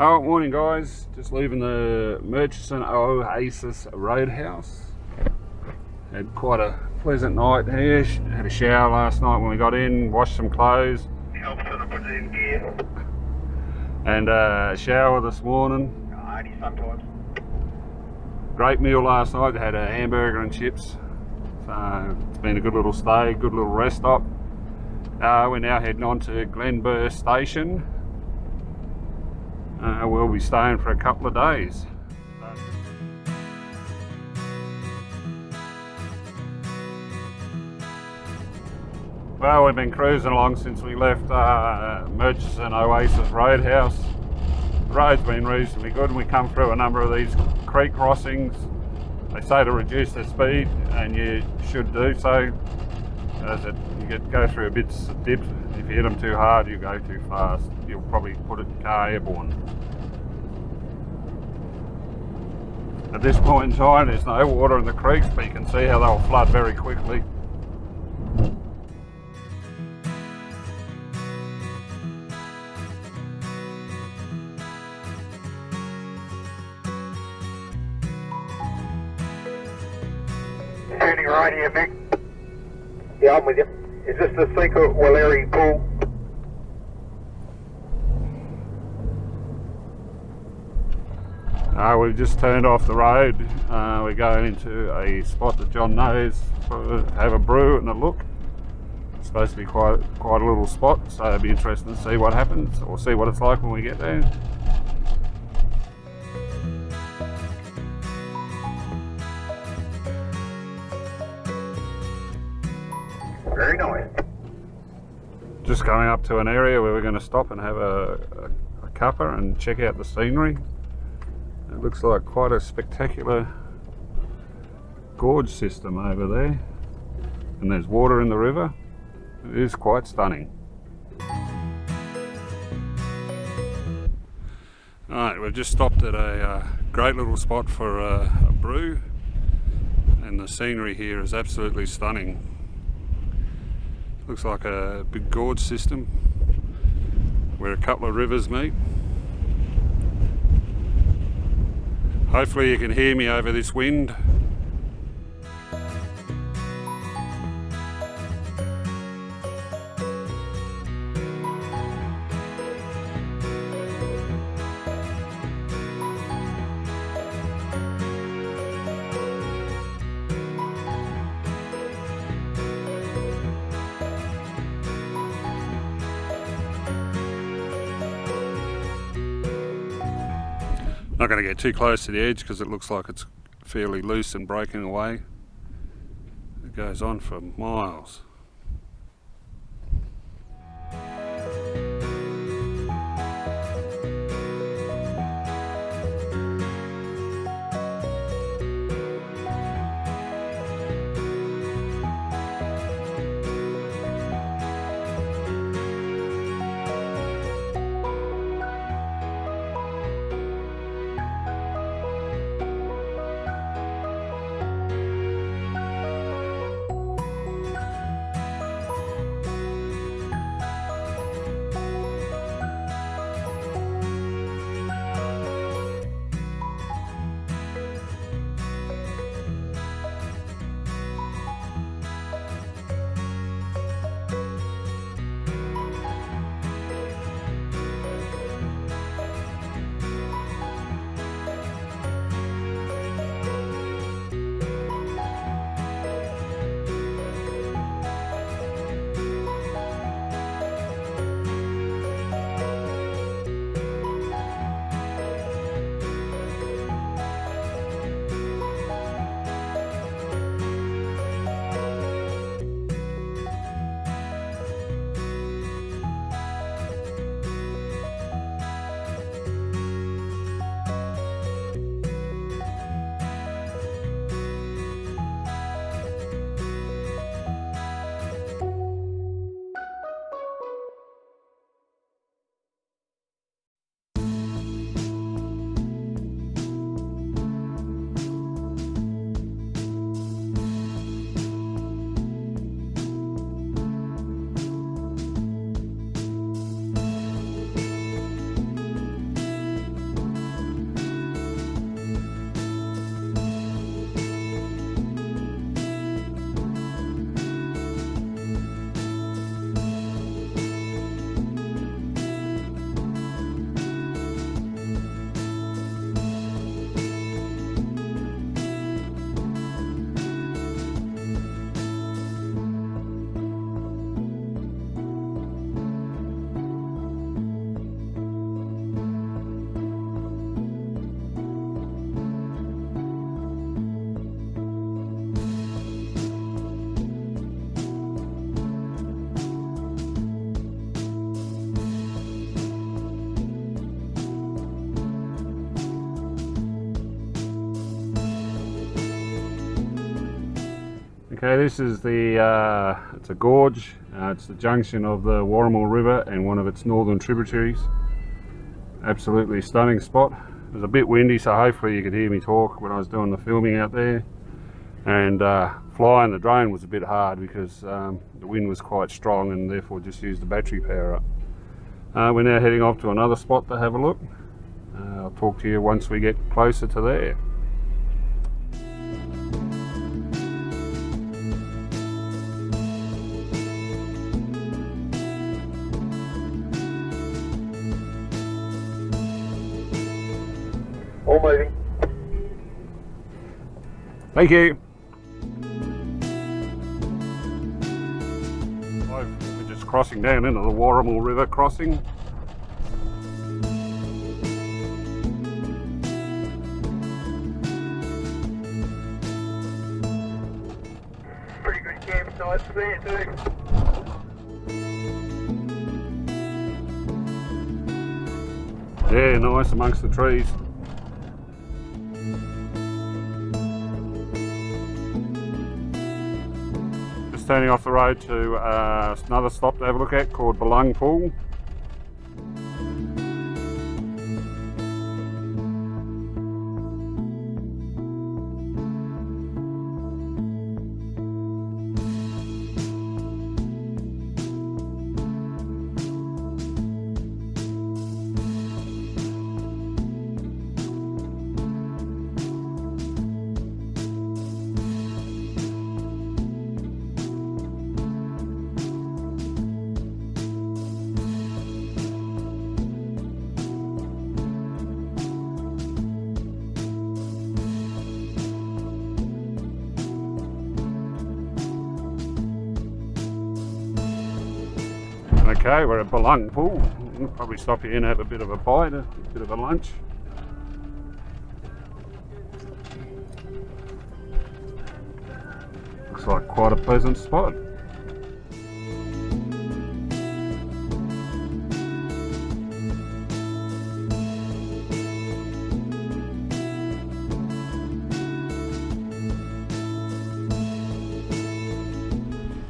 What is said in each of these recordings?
Oh, morning guys, just leaving the Murchison Oasis Roadhouse. Had quite a pleasant night here. Had a shower last night when we got in, washed some clothes. Helps to put it in gear. And a shower this morning. 80 sometimes. Great meal last night, had a hamburger and chips. So it's been a good little stay, good little rest stop. We're now heading on to Glenburgh station. We'll be staying for a couple of days. Well, we've been cruising along since we left Murchison Oasis Roadhouse. The road's been reasonably good and we come through a number of these creek crossings. They say to reduce the speed, and you should do so, as you go through a bit of dips. If you hit them too hard, you go too fast. You'll probably put a car airborne. At this point in time, there's no water in the creeks, but you can see how they'll flood very quickly. Turning right here, Mick. Yeah, I'm with you. Is this the Secret Walleri pool? We've just turned off the road. We're going into a spot that John knows to have a brew and a look. It's supposed to be quite a little spot, so it'll be interesting to see what happens, or see what it's like when we get there. Very nice. Just going up to an area where we're going to stop and have a cuppa and check out the scenery. It looks like quite a spectacular gorge system over there, and there's water in the river. It is quite stunning. Alright, we've just stopped at a great little spot for a brew, and the scenery here is absolutely stunning. Looks like a big gorge system where a couple of rivers meet. Hopefully you can hear me over this wind. Not going to get too close to the edge because it looks like it's fairly loose and breaking away. It goes on for miles. Okay, this is the, it's a gorge. It's the junction of the Warramul River and one of its northern tributaries. Absolutely stunning spot. It was a bit windy, so hopefully you could hear me talk when I was doing the filming out there. And flying the drone was a bit hard because the wind was quite strong and therefore just used the battery power up. We're now heading off to another spot to have a look. I'll talk to you once we get closer to there. All moving. Thank you. We're just crossing down into the Warramul River crossing. Pretty good campsite there too. Yeah, nice amongst the trees. Just turning off the road to another stop to have a look at called Belung Pool. Okay, we're at Belung Pool. We'll probably stop here and have a bit of a bite, a bit of a lunch. Looks like quite a pleasant spot.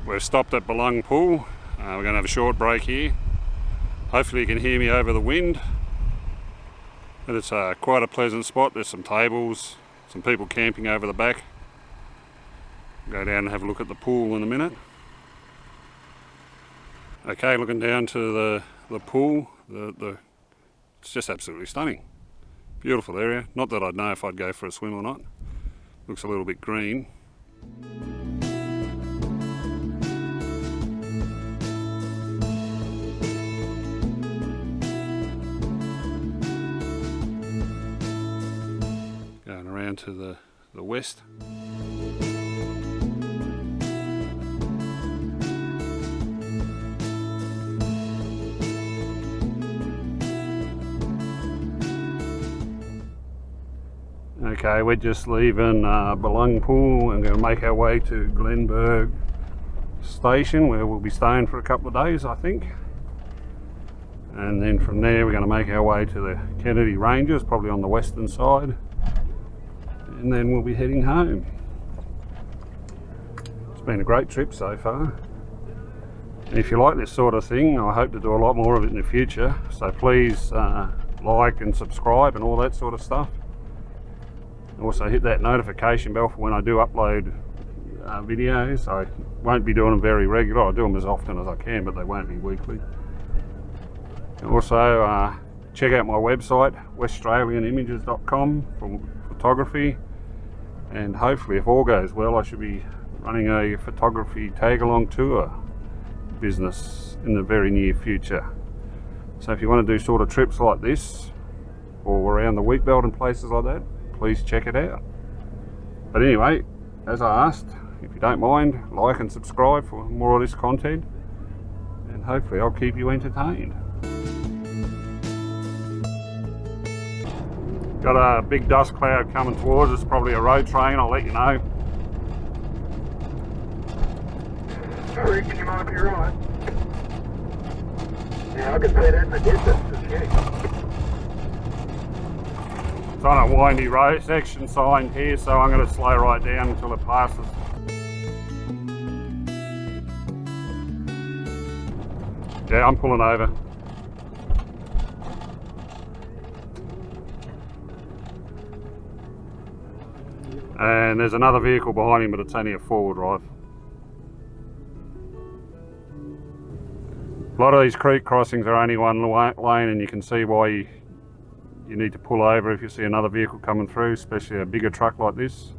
We're stopped at Belung Pool. We're going to have a short break here. Hopefully you can hear me over the wind. But it's quite a pleasant spot. There's some tables, some people camping over the back. Go down and have a look at the pool in a minute. Okay, looking down to the pool. It's just absolutely stunning. Beautiful area. Not that I'd know if I'd go for a swim or not. Looks a little bit green. Going around to the west. Okay, we're just leaving Belung Pool and going to make our way to Glenburgh station where we'll be staying for a couple of days, I think. And then from there we're going to make our way to the Kennedy Ranges, probably on the western side. And then we'll be heading home. It's been a great trip so far. And if you like this sort of thing, I hope to do a lot more of it in the future. So please like and subscribe and all that sort of stuff. Also hit that notification bell for when I do upload videos. I won't be doing them very regular. I'll do them as often as I can, but they won't be weekly. And also check out my website, westaustralianimages.com, for photography. And hopefully, if all goes well, I should be running a photography tag-along tour business in the very near future. So if you want to do sort of trips like this, or around the wheat belt and places like that, please check it out. But anyway, as I asked, if you don't mind, like and subscribe for more of this content, and hopefully I'll keep you entertained. Got a big dust cloud coming towards us, probably a road train, I'll let you know. I reckon you might be right. Yeah, I can see that in the distance, it's huge. It's on a windy road section signed here, so I'm going to slow right down until it passes. Yeah, I'm pulling over. And there's another vehicle behind him, but it's only a four-wheel drive. A lot of these creek crossings are only one lane, and you can see why you need to pull over if you see another vehicle coming through, especially a bigger truck like this.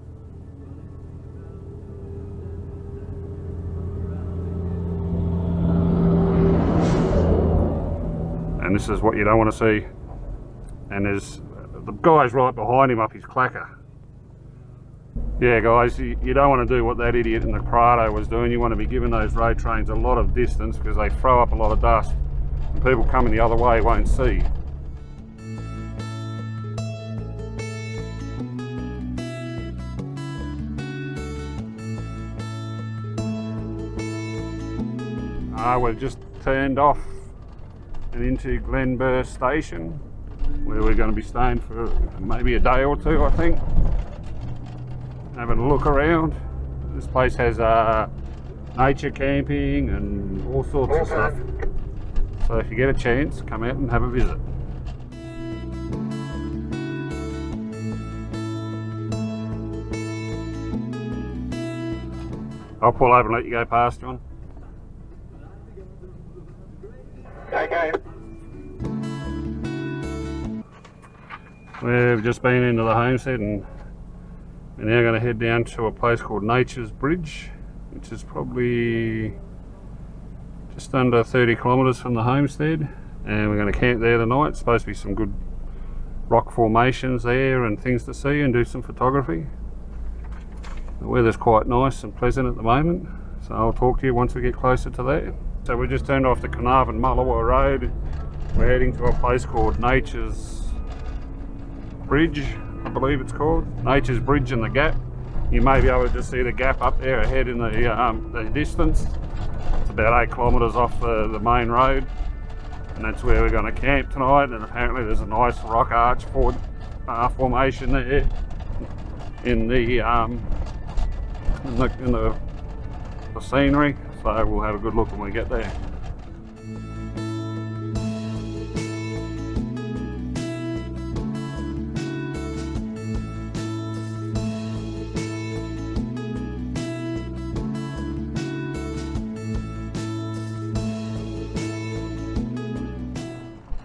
And this is what you don't want to see. And there's the guy's right behind him up his clacker. Yeah guys, you don't want to do what that idiot in the Prado was doing. You want to be giving those road trains a lot of distance, because they throw up a lot of dust and people coming the other way won't see. We've just turned off and into Glenburgh station, where we're going to be staying for maybe a day or two, I think. Having a look around. This place has nature camping and all sorts of stuff. So if you get a chance, come out and have a visit. I'll pull over and let you go past, John. Okay. We've just been into the homestead, and we're now going to head down to a place called Nature's Bridge, which is probably just under 30 kilometres from the homestead, and we're going to camp there tonight. It's supposed to be some good rock formations there and things to see, and do some photography. The weather's quite nice and pleasant at the moment, so I'll talk to you once we get closer to that. So we just turned off the Carnarvon Mullawa Road. We're heading to a place called Nature's Bridge, I believe it's called. Nature's Bridge and the Gap. You may be able to just see the gap up there ahead in the distance. It's about 8 kilometres off the main road, and that's where we're going to camp tonight. And apparently there's a nice rock arch formation there in the scenery. So we'll have a good look when we get there.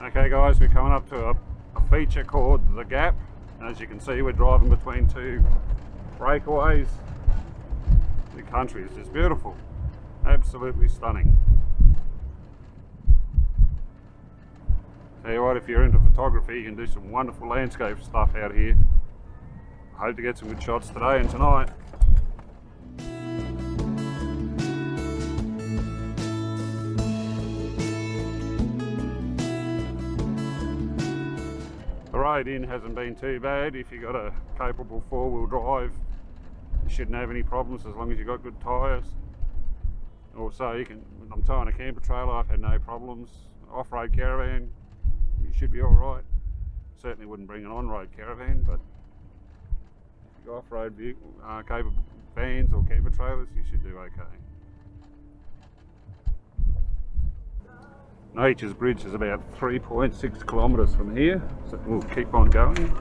Okay guys, we're coming up to a feature called The Gap. As you can see, we're driving between two breakaways. The country is just beautiful, absolutely stunning. Tell you what, if you're into photography, you can do some wonderful landscape stuff out here. I hope to get some good shots today and tonight. The road in hasn't been too bad. If you've got a capable four-wheel drive, you shouldn't have any problems as long as you've got good tyres. Also, when I'm towing a camper trailer, I've had no problems. Off-road caravan, you should be alright. Certainly wouldn't bring an on-road caravan, but if you've got off-road capable vans or camper trailers, you should do okay. Nature's Bridge is about 3.6 kilometres from here, so we'll keep on going.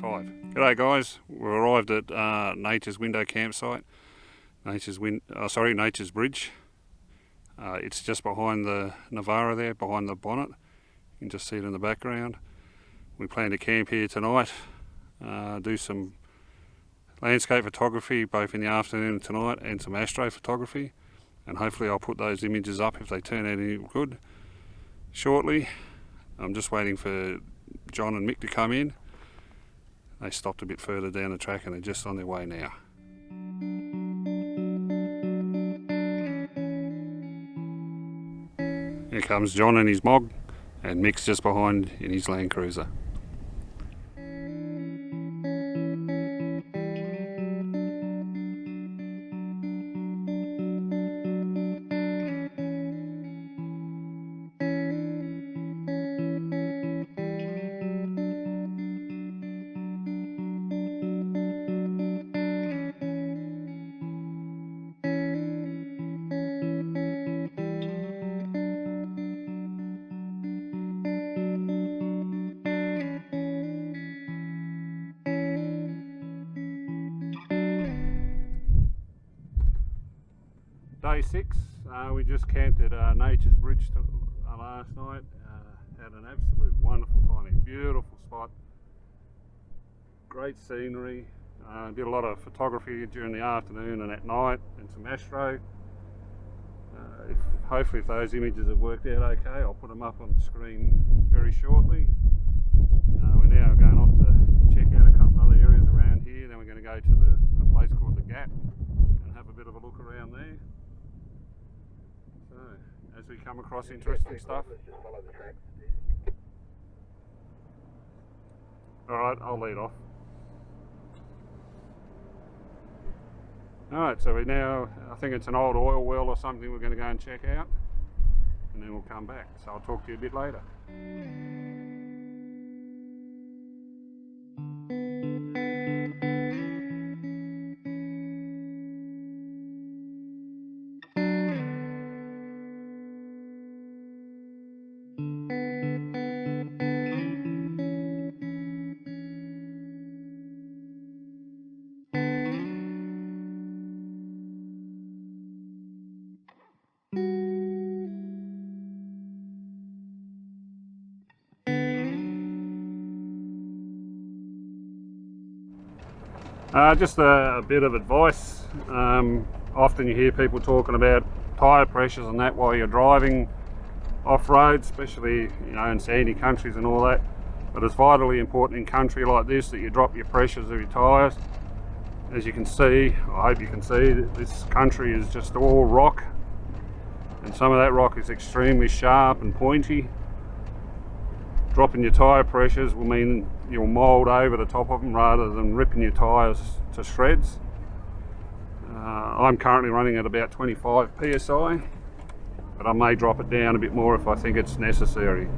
25. G'day guys, we arrived at Nature's Window campsite, Nature's Bridge. It's just behind the Navara there, behind the bonnet. You can just see it in the background. We plan to camp here tonight, do some landscape photography both in the afternoon and tonight, and some astrophotography, and hopefully I'll put those images up if they turn out any good shortly. I'm just waiting for John and Mick to come in. They stopped a bit further down the track and they're just on their way now. Here comes John in his Mog, and Mick's just behind in his Land Cruiser. Day 6, we just camped at Nature's Bridge last night. Had an absolute wonderful time. Beautiful spot, great scenery. Did a lot of photography during the afternoon and at night, and some astro. Hopefully if those images have worked out okay, I'll put them up on the screen very shortly. We're now going off to check out a couple other areas around here. Then we're going to go to a place called the Gap and have a bit of a look around there. So, as we come across interesting stuff. Alright, I'll lead off. Alright, so I think it's an old oil well or something we're going to go and check out, and then we'll come back. So I'll talk to you a bit later. Just a bit of advice. Often you hear people talking about tyre pressures and that while you're driving off-road, especially in sandy countries and all that. But it's vitally important in country like this that you drop your pressures of your tyres. As you can see, I hope you can see, that this country is just all rock, and some of that rock is extremely sharp and pointy. Dropping your tyre pressures will mean you'll mould over the top of them rather than ripping your tyres to shreds. I'm currently running at about 25 psi, but I may drop it down a bit more if I think it's necessary.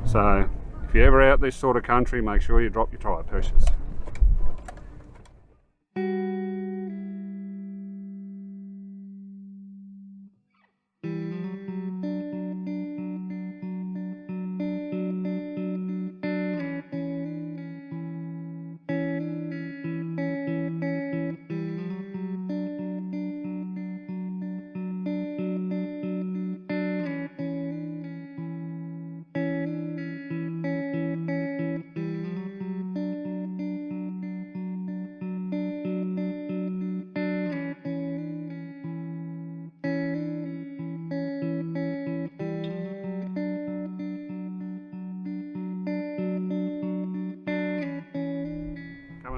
So if you're ever out this sort of country, make sure you drop your tyre pressures.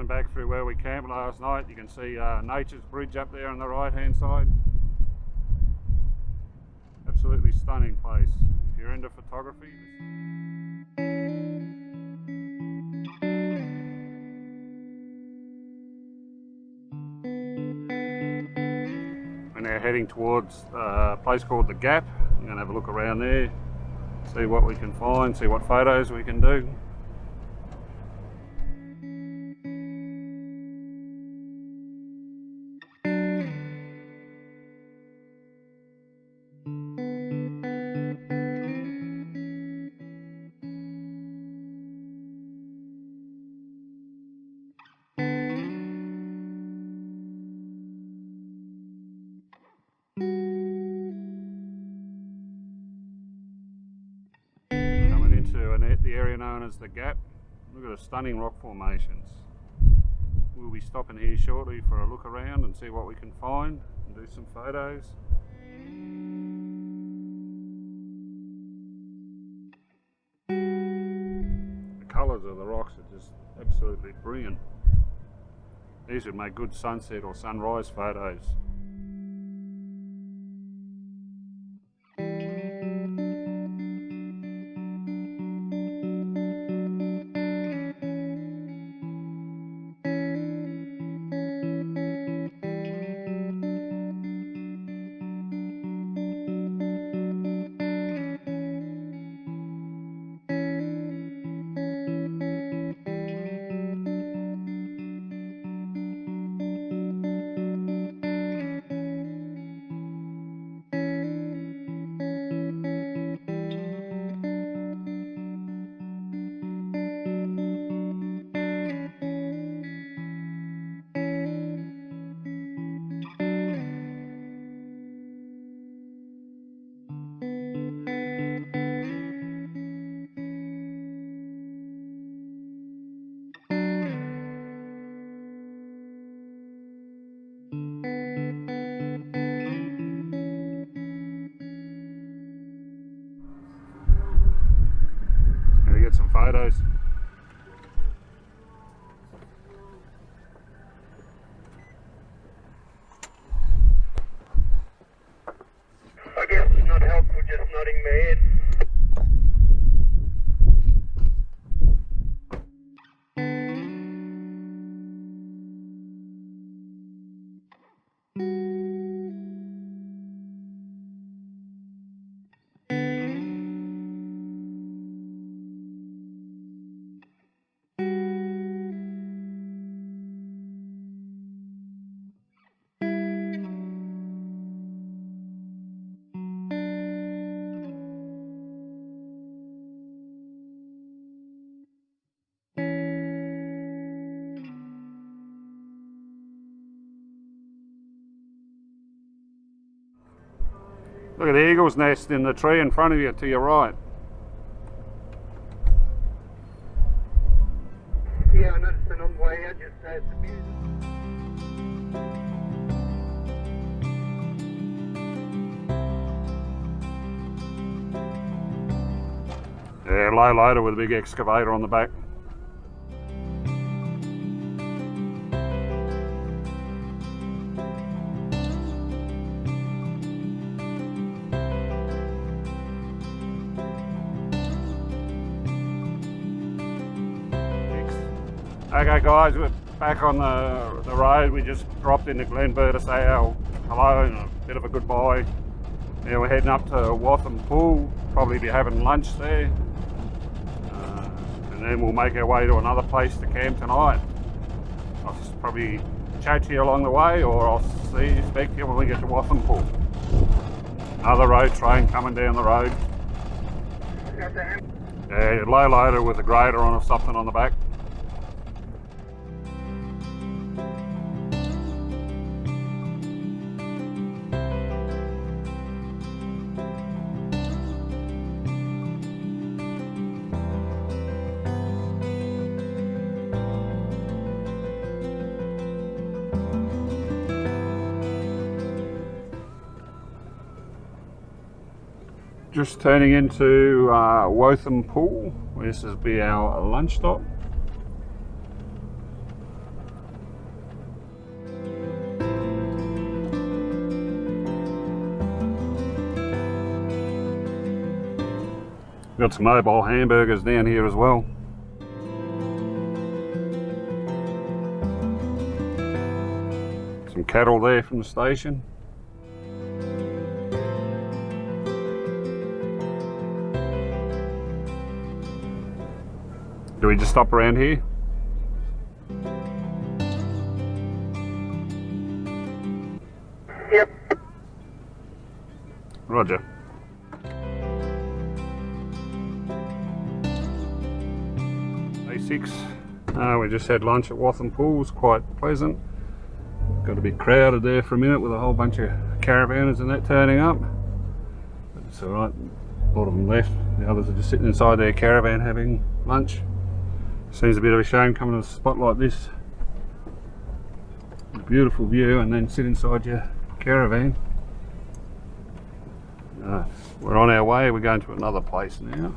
Back through where we camped last night, you can see Nature's Bridge up there on the right hand side. Absolutely stunning place if you're into photography. We're now heading towards a place called the Gap. I'm going to have a look around there, see what we can find, see what photos we can do. into the area known as the Gap. Look at the stunning rock formations. We'll be stopping here shortly for a look around and see what we can find and do some photos. The colours of the rocks are just absolutely brilliant. These would make good sunset or sunrise photos. Get some photos. I guess it's not helpful just nodding my head. Look at the eagle's nest in the tree in front of you to your right. Yeah, I noticed it on the way out, just it's a beauty. Yeah, low loader with a big excavator on the back. Okay guys, we're back on the road. We just dropped into Glenburgh to say our hello and a bit of a goodbye. Now we're heading up to Watham Pool, probably be having lunch there. And then we'll make our way to another place to camp tonight. I'll just probably chat to you along the way, or I'll speak to you when we get to Watham Pool. Another road train coming down the road. Yeah, low loader with a grader on or something on the back. Just turning into Watham Pool. This will be our lunch stop. Got some mobile hamburgers down here as well. Some cattle there from the station. Do we just stop around here? Yep. Roger. Day 6. We just had lunch at Watham Pool. It was quite pleasant. Got a bit crowded there for a minute with a whole bunch of caravanners and that turning up. But it's alright. A lot of them left. The others are just sitting inside their caravan having lunch. Seems a bit of a shame coming to a spot like this. A beautiful view and then sit inside your caravan. We're on our way, we're going to another place now.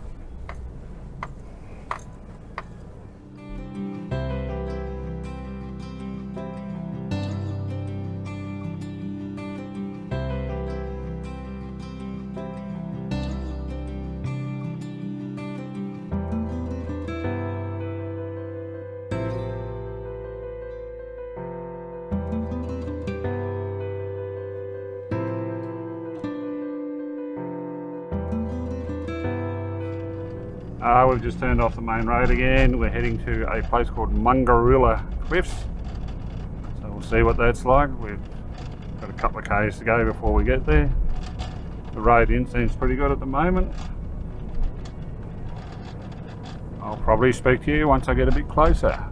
We've just turned off the main road again. We're heading to a place called Mungarullah Cliffs. So we'll see what that's like. We've got a couple of k's to go before we get there. The road in seems pretty good at the moment. I'll probably speak to you once I get a bit closer.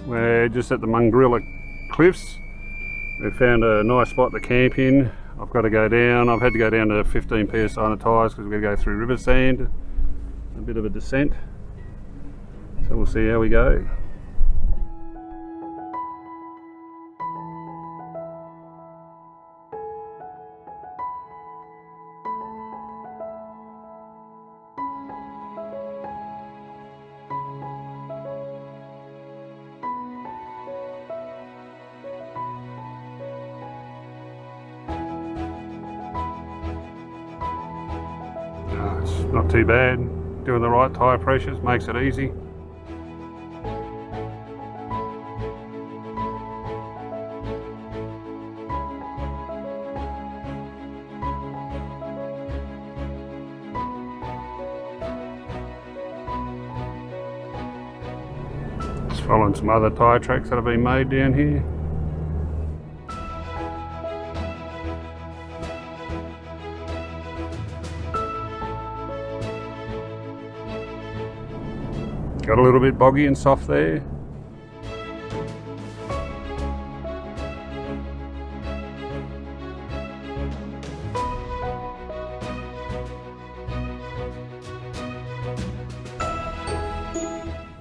We're just at the Mungarullah Cliffs. We've found a nice spot to camp in. I've got to go down. I've had to go down to 15 psi on the tyres because we've got to go through river sand. A bit of a descent. So we'll see how we go. It's not too bad. Doing the right tyre pressures makes it easy. Just following some other tyre tracks that have been made down here. Got a little bit boggy and soft there.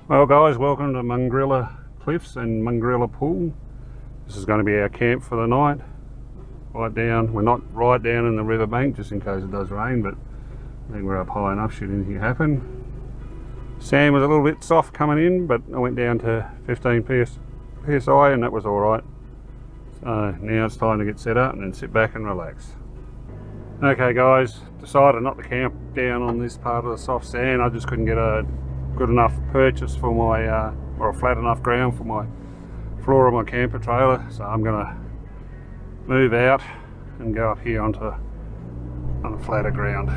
Well guys, welcome to Mungarullah Cliffs and Mungarullah Pool. This is going to be our camp for the night. Right down, we're not right down in the riverbank just in case it does rain, but I think we're up high enough should anything happen. Sand was a little bit soft coming in, but I went down to 15 psi and that was alright. So now it's time to get set up and then sit back and relax. Okay guys, decided not to camp down on this part of the soft sand. I just couldn't get a good enough purchase for my, or a flat enough ground for my floor of my camper trailer. So I'm gonna move out and go up here on the flatter ground.